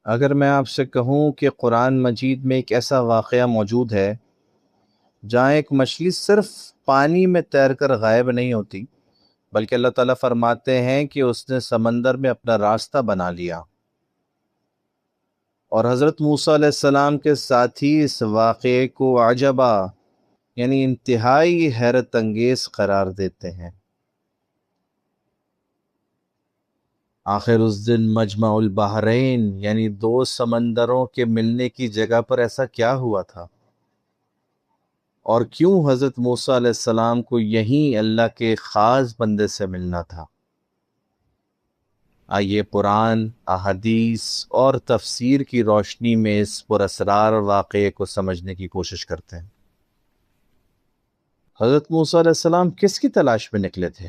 اگر میں آپ سے کہوں کہ قرآن مجید میں ایک ایسا واقعہ موجود ہے جہاں ایک مچھلی صرف پانی میں تیر کر غائب نہیں ہوتی، بلکہ اللہ تعالیٰ فرماتے ہیں کہ اس نے سمندر میں اپنا راستہ بنا لیا، اور حضرت موسیٰ علیہ السلام کے ساتھی اس واقعے کو عجبا یعنی انتہائی حیرت انگیز قرار دیتے ہیں۔ آخر اس دن مجمع البحرین یعنی دو سمندروں کے ملنے کی جگہ پر ایسا کیا ہوا تھا، اور کیوں حضرت موسیٰ علیہ السلام کو یہیں اللہ کے خاص بندے سے ملنا تھا؟ آئیے قرآن، احادیث اور تفسیر کی روشنی میں اس پراسرار واقعے کو سمجھنے کی کوشش کرتے ہیں۔ حضرت موسیٰ علیہ السلام کس کی تلاش میں نکلے تھے؟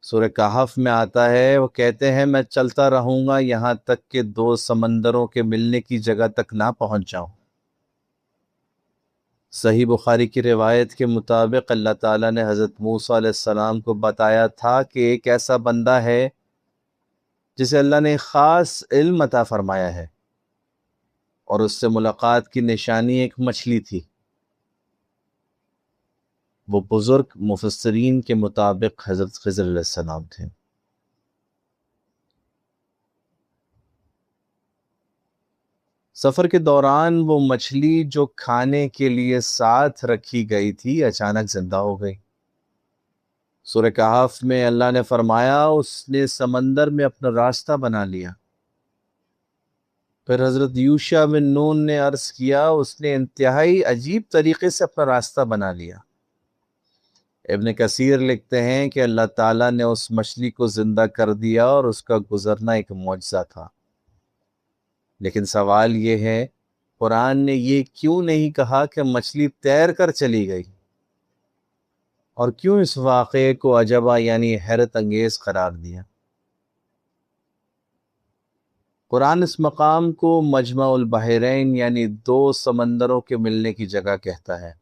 سورہ کہف میں آتا ہے، وہ کہتے ہیں میں چلتا رہوں گا یہاں تک کہ دو سمندروں کے ملنے کی جگہ تک نہ پہنچ جاؤں۔ صحیح بخاری کی روایت کے مطابق اللہ تعالیٰ نے حضرت موسیٰ علیہ السلام کو بتایا تھا کہ ایک ایسا بندہ ہے جسے اللہ نے خاص علم عطا فرمایا ہے، اور اس سے ملاقات کی نشانی ایک مچھلی تھی۔ وہ بزرگ مفسرین کے مطابق حضرت خضر علیہ السلام تھے۔ سفر کے دوران وہ مچھلی جو کھانے کے لیے ساتھ رکھی گئی تھی اچانک زندہ ہو گئی۔ سورہ کہف میں اللہ نے فرمایا اس نے سمندر میں اپنا راستہ بنا لیا۔ پھر حضرت یوشع بن نون نے عرض کیا اس نے انتہائی عجیب طریقے سے اپنا راستہ بنا لیا۔ ابن کثیر لکھتے ہیں کہ اللہ تعالیٰ نے اس مچھلی کو زندہ کر دیا اور اس کا گزرنا ایک معجزہ تھا۔ لیکن سوال یہ ہے، قرآن نے یہ کیوں نہیں کہا کہ مچھلی تیر کر چلی گئی، اور کیوں اس واقعے کو عجبہ یعنی حیرت انگیز قرار دیا؟ قرآن اس مقام کو مجمع البحرین یعنی دو سمندروں کے ملنے کی جگہ کہتا ہے۔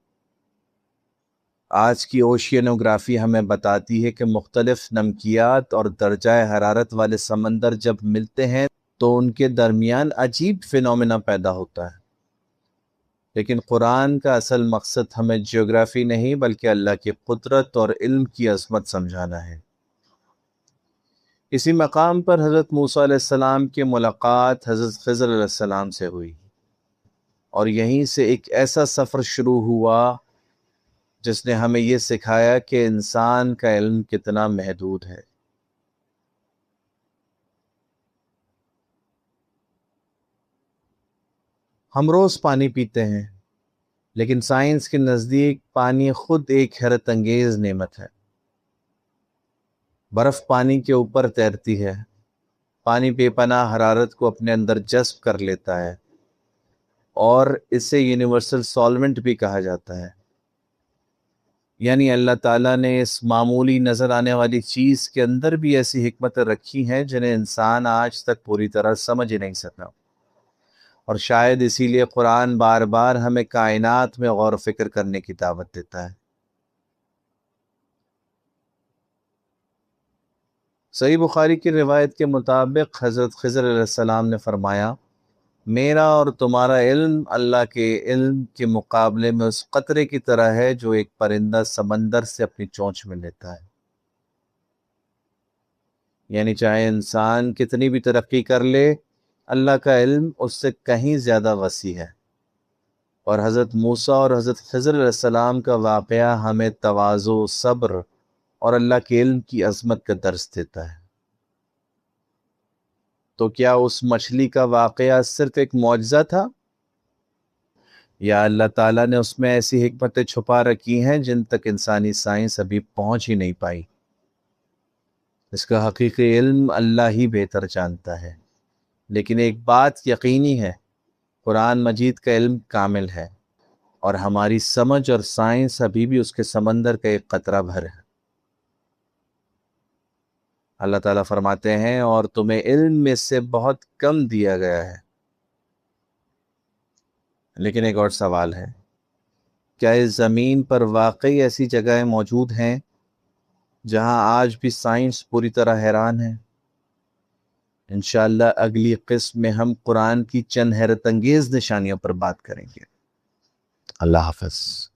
آج کی اوشینوگرافی ہمیں بتاتی ہے کہ مختلف نمکیات اور درجہ حرارت والے سمندر جب ملتے ہیں تو ان کے درمیان عجیب فینومینا پیدا ہوتا ہے۔ لیکن قرآن کا اصل مقصد ہمیں جیوگرافی نہیں بلکہ اللہ کی قدرت اور علم کی عظمت سمجھانا ہے۔ اسی مقام پر حضرت موسیٰ علیہ السلام کی ملاقات حضرت خضر علیہ السلام سے ہوئی، اور یہیں سے ایک ایسا سفر شروع ہوا جس نے ہمیں یہ سکھایا کہ انسان کا علم کتنا محدود ہے۔ ہم روز پانی پیتے ہیں، لیکن سائنس کے نزدیک پانی خود ایک حیرت انگیز نعمت ہے۔ برف پانی کے اوپر تیرتی ہے، پانی بے پناہ حرارت کو اپنے اندر جذب کر لیتا ہے، اور اسے یونیورسل سالونٹ بھی کہا جاتا ہے۔ یعنی اللہ تعالیٰ نے اس معمولی نظر آنے والی چیز کے اندر بھی ایسی حکمتیں رکھی ہیں جنہیں انسان آج تک پوری طرح سمجھ ہی نہیں سکا، اور شاید اسی لیے قرآن بار بار ہمیں کائنات میں غور و فکر کرنے کی دعوت دیتا ہے۔ صحیح بخاری کی روایت کے مطابق حضرت خضر علیہ السلام نے فرمایا، میرا اور تمہارا علم اللہ کے علم کے مقابلے میں اس قطرے کی طرح ہے جو ایک پرندہ سمندر سے اپنی چونچ میں لیتا ہے۔ یعنی چاہے انسان کتنی بھی ترقی کر لے، اللہ کا علم اس سے کہیں زیادہ وسیع ہے، اور حضرت موسیٰ اور حضرت خضر علیہ السلام کا واقعہ ہمیں تواضع، صبر اور اللہ کے علم کی عظمت کا درس دیتا ہے۔ تو کیا اس مچھلی کا واقعہ صرف ایک معجزہ تھا، یا اللہ تعالیٰ نے اس میں ایسی حکمتیں چھپا رکھی ہیں جن تک انسانی سائنس ابھی پہنچ ہی نہیں پائی؟ اس کا حقیقی علم اللہ ہی بہتر جانتا ہے، لیکن ایک بات یقینی ہے، قرآن مجید کا علم کامل ہے، اور ہماری سمجھ اور سائنس ابھی بھی اس کے سمندر کا ایک قطرہ بھر ہے۔ اللہ تعالیٰ فرماتے ہیں، اور تمہیں علم میں سے بہت کم دیا گیا ہے۔ لیکن ایک اور سوال ہے، کیا اس زمین پر واقعی ایسی جگہیں موجود ہیں جہاں آج بھی سائنس پوری طرح حیران ہے؟ انشاءاللہ اگلی قسم میں ہم قرآن کی چند حیرت انگیز نشانیوں پر بات کریں گے۔ اللہ حافظ۔